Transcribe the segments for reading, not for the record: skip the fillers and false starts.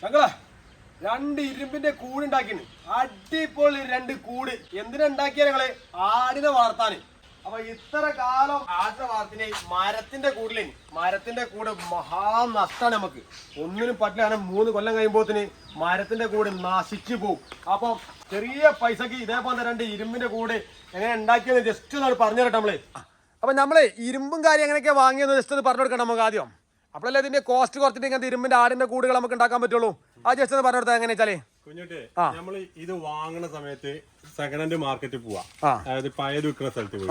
ഞങ്ങളെ രണ്ട് ഇരുമ്പിന്റെ കൂടുണ്ടാക്കിന് അടിപൊളി രണ്ട് കൂട് എന്തിനാ ഉണ്ടാക്കിയ ഞങ്ങള് ആടിനെ വളർത്താന്. അപ്പൊ ഇത്ര കാലം ആടിനെ വളർത്തിന് മരത്തിന്റെ കൂടിലേന്. മരത്തിന്റെ കൂട് മഹാനഷ്ടാണ് നമുക്ക്, ഒന്നിനും പറ്റില്ല. അങ്ങനെ 3 കൊല്ലം കഴിയുമ്പോത്തിന് മരത്തിന്റെ കൂട് നശിച്ചു പോകും. അപ്പൊ ചെറിയ പൈസക്ക് ഇതേപോലെ രണ്ട് ഇരുമ്പിന്റെ കൂട് എങ്ങനെ ഉണ്ടാക്കിയെന്ന് ജസ്റ്റ് ഒന്ന് പറഞ്ഞു തരട്ടെ നമ്മള്. അപ്പൊ നമ്മള് ഇരുമ്പും കാര്യം എങ്ങനെയൊക്കെ വാങ്ങിയെന്ന് ജസ്റ്റ് ഒന്ന് പറഞ്ഞു കൊടുക്കണം നമുക്ക് ആദ്യം. അപ്പോഴല്ലേ ഇതിന്റെ കോസ്റ്റ് കുറച്ചിട്ട് ഇങ്ങനത്തെ ഇരുമ്പിന്റെ ആടിന്റെ കൂടുകൾ നമുക്ക് ഉണ്ടാക്കാൻ പറ്റുള്ളൂ. ആ ജസ്റ്റ് ഒന്ന് പറഞ്ഞു കൊടുത്താൽ എങ്ങനെ വെച്ചാലേ കുഞ്ഞുട്ടെ, നമ്മൾ ഇത് വാങ്ങുന്ന സമയത്ത് സെക്കൻഡ് ഹാൻഡ് മാർക്കറ്റിൽ പോവാ, അതായത് പഴയത് വിൽക്കുന്ന സ്ഥലത്ത് പോയി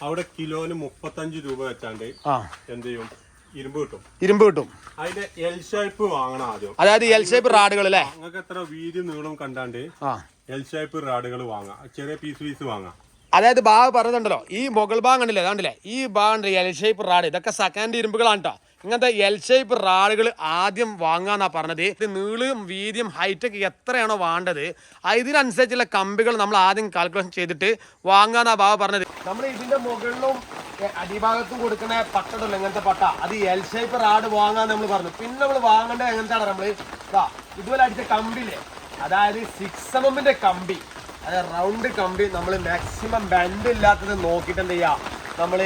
അവിടെ കിലോന് 35 രൂപ വെച്ചാണ്ട് എന്ത് ചെയ്യും, ഇരുമ്പ് കിട്ടും. അതിന്റെ എൽ ഷേപ്പ് വാങ്ങണം ആദ്യം, അതായത് എൽ ഷേപ്പ് റാഡുകൾ അല്ലേ. നിങ്ങൾക്ക് എത്ര വീതി നീളം കണ്ടാണ്ട് എൽ ഷേപ്പ് റാഡുകൾ വാങ്ങാം, ചെറിയ പീസ് വാങ്ങാം. അതായത് ഭാഗം പറഞ്ഞിട്ടുണ്ടല്ലോ, ഈ മുകൾ ഭാഗം കണ്ടില്ലേ, അതാണ്ടില്ലേ ഈ ഭാഗം എൽ ഷേപ്പ് റാഡ്, ഇതൊക്കെ സെക്കൻഡ് ഇരുമ്പുകളാണ് കേട്ടോ. ഇങ്ങനത്തെ എൽ ഷേപ്പ് റാഡുകൾ ആദ്യം വാങ്ങാന്നാ പറഞ്ഞത്. ഇത് നീളും വീതിയും ഹൈറ്റൊക്കെ എത്രയാണോ വേണ്ടത് ഇതിനനുസരിച്ചുള്ള കമ്പികൾ നമ്മൾ ആദ്യം കാൽക്കുലേഷൻ ചെയ്തിട്ട് വാങ്ങാന്നാ ഭാഗം പറഞ്ഞത്. നമ്മൾ ഇതിന്റെ മുകളിലും അടിഭാഗത്തും കൊടുക്കുന്ന പട്ടടല്ലോ, ഇങ്ങനത്തെ പട്ട, അത് എൽ ഷേപ്പ് റാഡ് വാങ്ങാൻ നമ്മൾ പറഞ്ഞു. പിന്നെ നമ്മൾ വാങ്ങേണ്ടത് എങ്ങനത്താണ്, നമ്മൾ ഇതുപോലെ അടിച്ച കമ്പില്ലേ, അതായത് 6mm കമ്പി, അതായത് റൗണ്ട് കമ്പി. നമ്മൾ മാക്സിമം ബെൻഡ് ഇല്ലാത്തത് നോക്കിയിട്ട് എന്ത് ചെയ്യാം, നമ്മൾ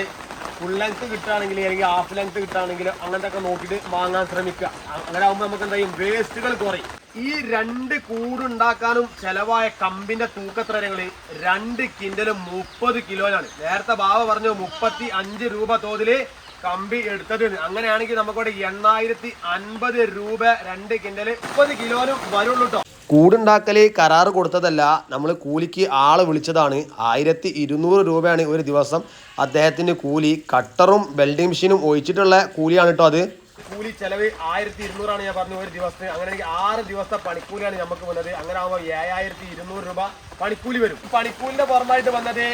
ഫുൾ ലെങ്ത് കിട്ടുകയാണെങ്കിൽ അല്ലെങ്കിൽ ഹാഫ് ലെങ്ത് കിട്ടുകയാണെങ്കിൽ അങ്ങനത്തെ ഒക്കെ നോക്കിയിട്ട് വാങ്ങാൻ ശ്രമിക്കുക. അങ്ങനെ ആകുമ്പോൾ നമുക്ക് എന്താ ചെയ്യും, വേസ്റ്റുകൾ കുറയും. ഈ രണ്ട് കൂടുണ്ടാക്കാനും ചെലവായ കമ്പിന്റെ തൂക്കത്രങ്ങൾ 2 കിൻഡലും 30 കിലോനാണ്. നേരത്തെ ബാവ പറഞ്ഞു 35 രൂപ തോതില് കമ്പി എടുത്തത്. അങ്ങനെയാണെങ്കിൽ നമുക്കവിടെ 850 രൂപ 2 കിൻഡല് 30 കിലോനും വരുള്ളൂ കേട്ടോ. കൂടുണ്ടാക്കല് കരാറ് കൊടുത്തതല്ല, നമ്മൾ കൂലിക്ക് ആളെ വിളിച്ചതാണ്. 1200 രൂപയാണ് ഒരു ദിവസം അദ്ദേഹത്തിന് കൂലി. കട്ടറും വെൽഡിംഗ് മെഷീനും ഒഴിച്ചിട്ടുള്ള കൂലിയാണ് കേട്ടോ അത്. കൂലി ചെലവ് 1200 ഞാൻ പറഞ്ഞു ഒരു ദിവസത്തിന്. അങ്ങനെയാണെങ്കിൽ 6 ദിവസത്തെ പണിക്കൂലിയാണ് നമുക്ക് വന്നത്. അങ്ങനെ ആകുമ്പോൾ 7200 രൂപ പണിക്കൂലി വരും. പണിക്കൂലിന്റെ പുറമായിട്ട് വന്നത്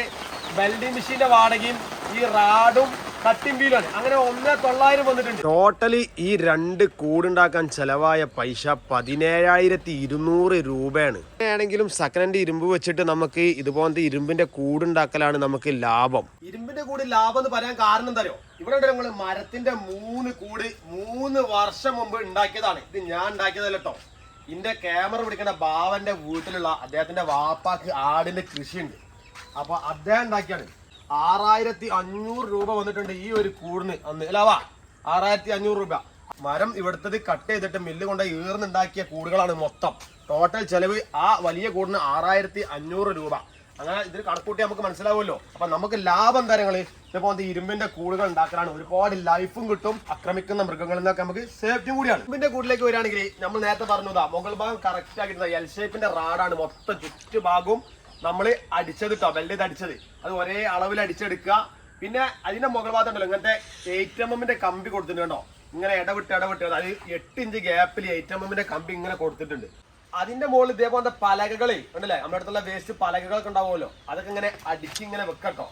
വെൽഡിംഗ് മെഷീന്റെ വാടകയും ഈ റാഡും കട്ടിംഗ് വീലാണ്. അങ്ങനെ 1900 വന്നിട്ടുണ്ട്. ടോട്ടലി ഈ രണ്ട് കൂടുണ്ടാക്കാൻ ചെലവായ പൈസ 17200 രൂപയാണ്. ആണെങ്കിലും സെക്കൻഡ് ഹാൻഡ് ഇരുമ്പ് വെച്ചിട്ട് നമുക്ക് ഇതുപോലത്തെ ഇരുമ്പിന്റെ കൂടുണ്ടാക്കലാണ് നമുക്ക് ലാഭം. ഇരുമ്പിന്റെ കൂട് ലാഭം എന്ന് പറയാൻ കാരണം എന്താ അറിയോ, ഇവിടെ ഞങ്ങൾ മരത്തിന്റെ 3 കൂട് 3 വർഷം മുമ്പ് ഉണ്ടാക്കിയതാണ്. ഇത് ഞാൻ ഉണ്ടാക്കിയതല്ല കേട്ടോ. ഇതിന്റെ ക്യാമറ പിടിക്കുന്ന ബാവന്റെ വീട്ടിലുള്ള അദ്ദേഹത്തിന്റെ വാപ്പാക്ക് ആടിന്റെ കൃഷിയുണ്ട്. അപ്പൊ അദ്ദേഹം ഉണ്ടാക്കിയാണ്. 6500 രൂപ വന്നിട്ടുണ്ട് ഈ ഒരു കൂടിന് അന്ന് അല്ലവാ. 6500 രൂപ. മരം ഇവിടുത്തത് കട്ട് ചെയ്തിട്ട് മില്ല് കൊണ്ട് ഈർന്നുണ്ടാക്കിയ കൂടുകളാണ് മൊത്തം. ടോട്ടൽ ചെലവ് ആ വലിയ കൂടിന് 6500 രൂപ. അങ്ങനെ ഇതിന് കണക്കൂട്ടി നമുക്ക് മനസ്സിലാവുമല്ലോ. അപ്പൊ നമുക്ക് ലാഭം തരങ്ങള് ഇതുപോലത്തെ ഇരുമ്പിന്റെ കൂടുകൾ ഉണ്ടാക്കാനാണ്. ഒരുപാട് ലൈഫും കിട്ടും, ആക്രമിക്കുന്ന മൃഗങ്ങളിൽ നിന്നൊക്കെ നമുക്ക് സേഫ്റ്റിയും കൂടിയാണ്. ഇരുമ്പിന്റെ കൂടിലേക്ക് വരികയാണെങ്കിൽ നമ്മൾ നേരത്തെ പറഞ്ഞതാ, മുകൾ ഭാഗം കറക്റ്റ് ആക്കിയിരുന്നത് എൽ ഷേപ്പിന്റെ റാഡാണ്. മൊത്തം ചുറ്റുഭാഗവും നമ്മൾ അടിച്ചത് കേട്ടോ, വെൽഡ് ചെയ്ത് അടിച്ചത്. അത് ഒരേ അളവിൽ അടിച്ചെടുക്കുക. പിന്നെ അതിന്റെ മുകൾ ഭാഗത്ത് ഉണ്ടല്ലോ ഇങ്ങനത്തെ 8mm കമ്പി കൊടുത്തിട്ടുണ്ടോ, ഇങ്ങനെ ഇടവിട്ട് അത് 8 ഇഞ്ച് ഗ്യാപ്പിൽ 8mm കമ്പി ഇങ്ങനെ കൊടുത്തിട്ടുണ്ട്. അതിന്റെ മുകളിൽ ഇതേപോലത്തെ പലകകളെ ഉണ്ടല്ലേ, നമ്മുടെ അടുത്തുള്ള വേസ്റ്റ് പലകകളൊക്കെ ഉണ്ടാവുമല്ലോ, അതൊക്കെ ഇങ്ങനെ അടിച്ചിങ്ങനെ വെക്കട്ടോ,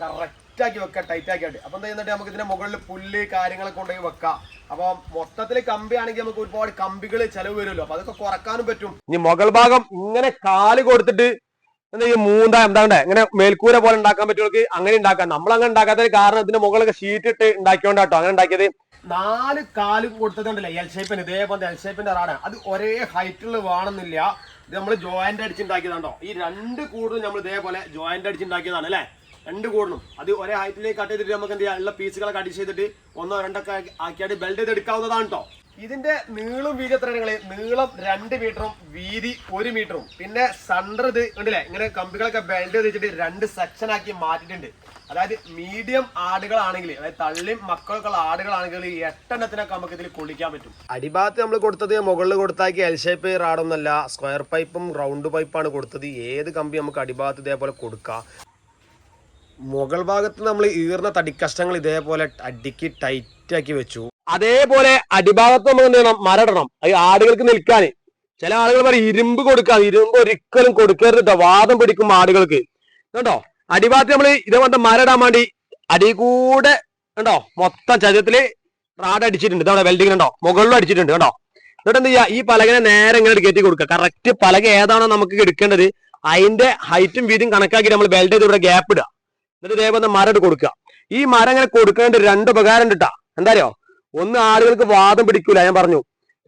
കറക്റ്റ് ആക്കി വെക്കുക, ടൈറ്റ് ആക്കിയിട്ട്. അപ്പൊ എന്താ ചെയ്യുന്നുണ്ട്, നമുക്ക് ഇതിന്റെ മുകളിൽ പുല്ല് കാര്യങ്ങളൊക്കെ കൊണ്ടുപോയി വെക്കാം. അപ്പൊ മൊത്തത്തിൽ കമ്പി ആണെങ്കിൽ നമുക്ക് ഒരുപാട് കമ്പികൾ ചെലവ് വരുമല്ലോ, അപ്പൊ അതൊക്കെ കുറക്കാനും പറ്റും. ഇനി മുകൾ ഭാഗം ഇങ്ങനെ കാല് കൊടുത്തിട്ട് എന്താ ഈ എന്താണ്ടേ ഇങ്ങനെ മേൽക്കൂര പോലെ ഉണ്ടാക്കാൻ പറ്റുമെങ്കിൽ അങ്ങനെ ഉണ്ടാക്കാം. നമ്മൾ അങ്ങനെ ഉണ്ടാക്കാത്തതിന് കാരണം ഇതിന്റെ മുകളിലൊക്കെ ഷീറ്റ് ഇട്ട് ഉണ്ടാക്കിയോണ്ടാട്ടോ അങ്ങനെ ഉണ്ടാക്കിയത്. 4 കാലും കൊടുത്തതുണ്ടല്ലേ എൽ ഷേപ്പിന്, ഇതേപോലെ എൽ ഷേപ്പിന്റെ റാഡാണ്. അത് ഒരേ ഹൈറ്റിൽ വേണമെന്നില്ല. ഇത് നമ്മൾ ജോയിന്റ് അടിച്ചുണ്ടാക്കിയതാണ്ടോ. ഈ 2 കൂടും നമ്മൾ ഇതേപോലെ ജോയിന്റ് അടിച്ചുണ്ടാക്കിയതാണ് അല്ലെ. 2 കൂടും അത് ഒരേ ഹൈറ്റിലേക്ക് കട്ട് ചെയ്തിട്ട് നമുക്ക് എന്ത് ചെയ്യാം, ഉള്ള പീസുകളൊക്കെ അടിച്ച് ചെയ്തിട്ട് 1 2 ഒക്കെ ആക്കിയായിട്ട് ബെൽഡ് ചെയ്ത് എടുക്കാവുന്നതാണ് കേട്ടോ. ഇതിന്റെ നീളം വീതി എത്ര, നീളം 2 മീറ്ററും വീതി 1 മീറ്ററും. പിന്നെ സെന്റർ ഇത് ഉണ്ടല്ലേ ഇങ്ങനെ കമ്പികളൊക്കെ ബെൽഡ് ചെയ്ത് വെച്ചിട്ട് 2 സെക്ഷൻ ആക്കി മാറ്റിയിട്ടുണ്ട്. അതായത് മീഡിയം ആടുകളാണെങ്കിൽ, അതായത് തള്ളിയും മക്കളൊക്കെയുള്ള ആടുകളാണെങ്കിൽ 8 എണ്ണത്തിനൊക്കെ നമുക്ക് ഇതിൽ കൊള്ളിക്കാൻ പറ്റും. അടിഭാഗത്ത് നമ്മൾ കൊടുത്തത് മുകളിൽ കൊടുത്താക്കി എൽ ഷേപ്പ് റാഡൊന്നല്ല, സ്ക്വയർ പൈപ്പും റൗണ്ട് പൈപ്പാണ് കൊടുത്തത്. ഏത് കമ്പി നമുക്ക് അടിഭാഗത്ത് ഇതേപോലെ കൊടുക്കാം. മുകൾ ഭാഗത്ത് നമ്മൾ ഈർന്ന തടിക്കഷ്ടങ്ങൾ ഇതേപോലെ അടുക്കി ടൈറ്റ് ആക്കി വെച്ചു. അതേപോലെ അടിഭാഗത്ത് നമുക്ക് എന്ത് ചെയ്യണം, മരടണം. അത് ആടുകൾക്ക് നിൽക്കാൻ. ചില ആളുകൾ പറയും ഇരുമ്പ് കൊടുക്കാം, ഇരുമ്പ് ഒരിക്കലും കൊടുക്കരുത് കേട്ടോ, വാദം പിടിക്കും ആടുകൾക്ക് കേട്ടോ. അടിഭാഗത്ത് നമ്മൾ ഇതേപോലത്തെ മരടാൻ വേണ്ടി അടി കൂടെ കണ്ടോ മൊത്തം ചതുരത്തില് റാഡ് അടിച്ചിട്ടുണ്ട്. ഇതവിടെ വെൽഡിങ് ഉണ്ടോ, മുകളിലും അടിച്ചിട്ടുണ്ട് കേട്ടോ. എന്നിട്ട് എന്ത് ചെയ്യുക, ഈ പലകനെ നേരെ ഇങ്ങനെ കയറ്റി കൊടുക്കുക. കറക്റ്റ് പലക ഏതാണോ നമുക്ക് എടുക്കേണ്ടത് അതിന്റെ ഹൈറ്റും വീതിയും കണക്കാക്കി നമ്മൾ വെൽഡ് ചെയ്ത് ഇവിടെ ഗ്യാപ്പ് ഇടുക. എന്നിട്ട് ഇതേപോലെ മരം കൊടുക്കുക. ഈ മരം ഇങ്ങനെ കൊടുക്കേണ്ട 2 ഉപകാരം കിട്ടാ. എന്താ അറിയോ, ഒന്ന് ആളുകൾക്ക് വാദം പിടിക്കൂല, ഞാൻ പറഞ്ഞു.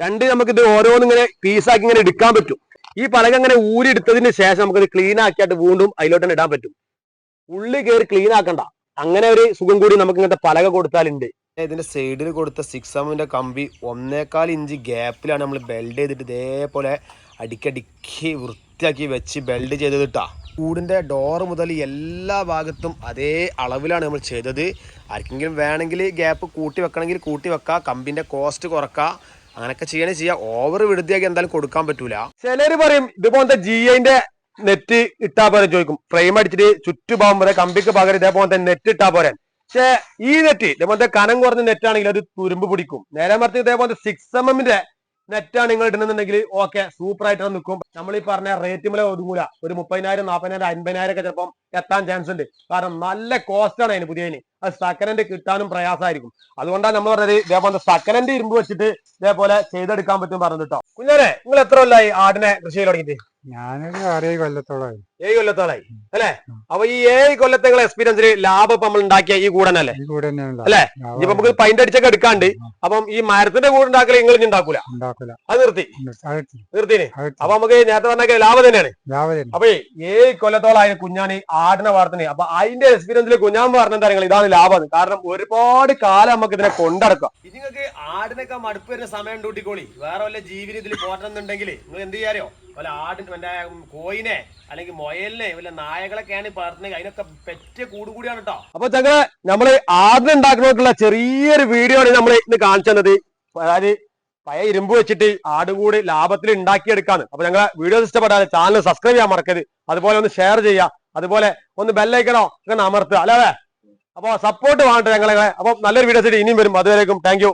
രണ്ട് നമുക്ക് ഇത് ഓരോന്നിങ്ങനെ പീസാക്കി ഇങ്ങനെ എടുക്കാൻ പറ്റും. ഈ പലക ഇങ്ങനെ ഊരി എടുത്തതിന് ശേഷം നമുക്കിത് ക്ലീൻ ആക്കിയിട്ട് വീണ്ടും അതിലോട്ട് തന്നെ ഇടാൻ പറ്റും. ഉള്ളി കയറി ക്ലീൻ ആക്കണ്ട. അങ്ങനെ ഒരു സുഖം കൂടി നമുക്ക് ഇങ്ങനത്തെ പലക കൊടുത്താലുണ്ട്. ഇതിന്റെ സൈഡിൽ കൊടുത്ത 6mm കമ്പി 1.25 ഇഞ്ച് ഗ്യാപ്പിലാണ് നമ്മൾ ബെൽഡ് ചെയ്തിട്ട് ഇതേപോലെ അടിക്കടിക്ക് വൃത്തിയാക്കി വെച്ച് ബെൽഡ് ചെയ്തിട്ടാ. കൂടിന്റെ ഡോർ മുതൽ എല്ലാ ഭാഗത്തും അതേ അളവിലാണ് നമ്മൾ ചെയ്തത്. ആർക്കെങ്കിലും വേണമെങ്കിൽ ഗ്യാപ്പ് കൂട്ടി വെക്കണമെങ്കിൽ കൂട്ടി വെക്കാം, കമ്പിന്റെ കോസ്റ്റ് കുറക്കാം, അങ്ങനെയൊക്കെ ചെയ്യാം. ഓവർ വിടുതിയാക്കി എന്തായാലും കൊടുക്കാൻ പറ്റൂല. ചിലര് പറയും ഇതുപോലത്തെ GIന്റെ നെറ്റ് ഇട്ടാ പോരെ ചോദിക്കും. ഫ്രെയിം അടിച്ചിട്ട് ചുറ്റുപാകും പോലെ കമ്പിക്ക് പകരം ഇതേപോലത്തെ നെറ്റ് ഇട്ടാ പോരെ. പക്ഷെ ഈ നെറ്റ് ഇതേപോലത്തെ കനം കുറഞ്ഞ നെറ്റാണെങ്കിൽ അത് തുരുമ്പ് പിടിക്കും. നേരെ മറിച്ച് ഇതേപോലത്തെ 6mm നെറ്റാണ് നിങ്ങൾ ഇടുന്നുണ്ടെങ്കിൽ ഓക്കെ, സൂപ്പർ ആയിട്ട് നിൽക്കും. നമ്മൾ ഈ പറഞ്ഞ റേറ്റ് മേലെ ഒതുങ്ങൂല. ഒരു 30,000, 40,000, 50,000 ഒക്കെ ചിലപ്പം എത്താൻ ചാൻസ് ഉണ്ട്. കാരണം നല്ല കോസ്റ്റ് ആണ് അതിന് പുതിയതിന്. അത് സെക്കൻഡ് ഹാൻഡ് കിട്ടാനും പ്രയാസമായിരിക്കും. അതുകൊണ്ടാണ് നമ്മൾ പറഞ്ഞത് ഇതേപോലെ സെക്കൻഡ് ഹാൻഡ് ഇരുമ്പ് വെച്ചിട്ട് ഇതേപോലെ ചെയ്തെടുക്കാൻ പറ്റും പറഞ്ഞു കേട്ടോ. കുഞ്ഞാനെ, നിങ്ങൾ എത്ര കൊല്ലായി ആടിനെ കൃഷി ചെയ്ത് തുടങ്ങിയിട്ട്? ഞാനൊരു 6 കൊല്ലത്തോളായി. 7 കൊല്ലത്തോളായി അല്ലെ? അപ്പൊ ഈ 7 കൊല്ലത്തെ എക്സ്പീരിയൻസിൽ ലാഭം ഇപ്പൊ നമ്മൾ ഉണ്ടാക്കിയ ഈ കൂടനല്ലേ അല്ലെ? ഇപ്പൊ നമുക്ക് പൈന്റ് അടിച്ചൊക്കെ എടുക്കാണ്ട്. അപ്പം ഈ മരത്തിന്റെ കൂടെ ഉണ്ടാക്കൽ നിങ്ങൾ ഉണ്ടാക്കൂല, അത് നിർത്തിന്. അപ്പൊ നമുക്ക് നേരത്തെ പറഞ്ഞ ലാഭം തന്നെയാണ്. അപ്പൊ 7 കൊല്ലത്തോളായ കുഞ്ഞാണ് ആടിനെ വളർത്തുന്നത്. അപ്പൊ അതിന്റെ എക്സ്പീരിയൻസിൽ കുഞ്ഞാൻ പറഞ്ഞ കാര്യങ്ങൾ ഇതാണ് ലാഭം. കാരണം ഒരുപാട് കാലം നമുക്ക് ഇതിനെ കൊണ്ടടക്കാം. നിങ്ങൾക്ക് ആടിനൊക്കെ മടുപ്പ് വരുന്ന സമയം ഡ്യൂട്ടിക്കോളി. വേറെ വല്ല ജീവിനെ ഇതിൽ പോറ്റണമെന്നുണ്ടെങ്കിൽ നിങ്ങൾ എന്ത് ചെയ്യാറോ, വല്ല ആടിന് മറ്റേ കോയിനെ അല്ലെങ്കിൽ മൊയലിനെ വല്ല നായകളൊക്കെയാണ് പറഞ്ഞത്. അതിനൊക്കെ പെറ്റ കൂടുകൂടിയാണ് കേട്ടോ. അപ്പൊ ചങ്ങളെ, നമ്മള് ആടിനെ ഉണ്ടാക്കുന്നവർക്കുള്ള ചെറിയൊരു വീഡിയോ ആണ് നമ്മൾ ഇന്ന് കാണിച്ചു തന്നത്. അതായത് പഴയ ഇരുമ്പ് വെച്ചിട്ട് ആടുകൂടി ലാഭത്തിൽ ഉണ്ടാക്കിയെടുക്കാന്ന്. അപ്പൊ ഞങ്ങളെ വീഡിയോ ഇഷ്ടപ്പെട്ടാൽ ചാനൽ സബ്സ്ക്രൈബ് ചെയ്യാൻ മറക്കരുത്. അതുപോലെ ഒന്ന് ഷെയർ ചെയ്യുക, അതുപോലെ ഒന്ന് ബെല്ലൈക്കണോ ഇങ്ങനെ അമർത്തുക അല്ലേ. അപ്പൊ സപ്പോർട്ട് വേണ്ട ഞങ്ങളെ. അപ്പൊ നല്ലൊരു വീഡിയോസ് ഇനിയും വരും. അതുവരേക്കും താങ്ക് യു.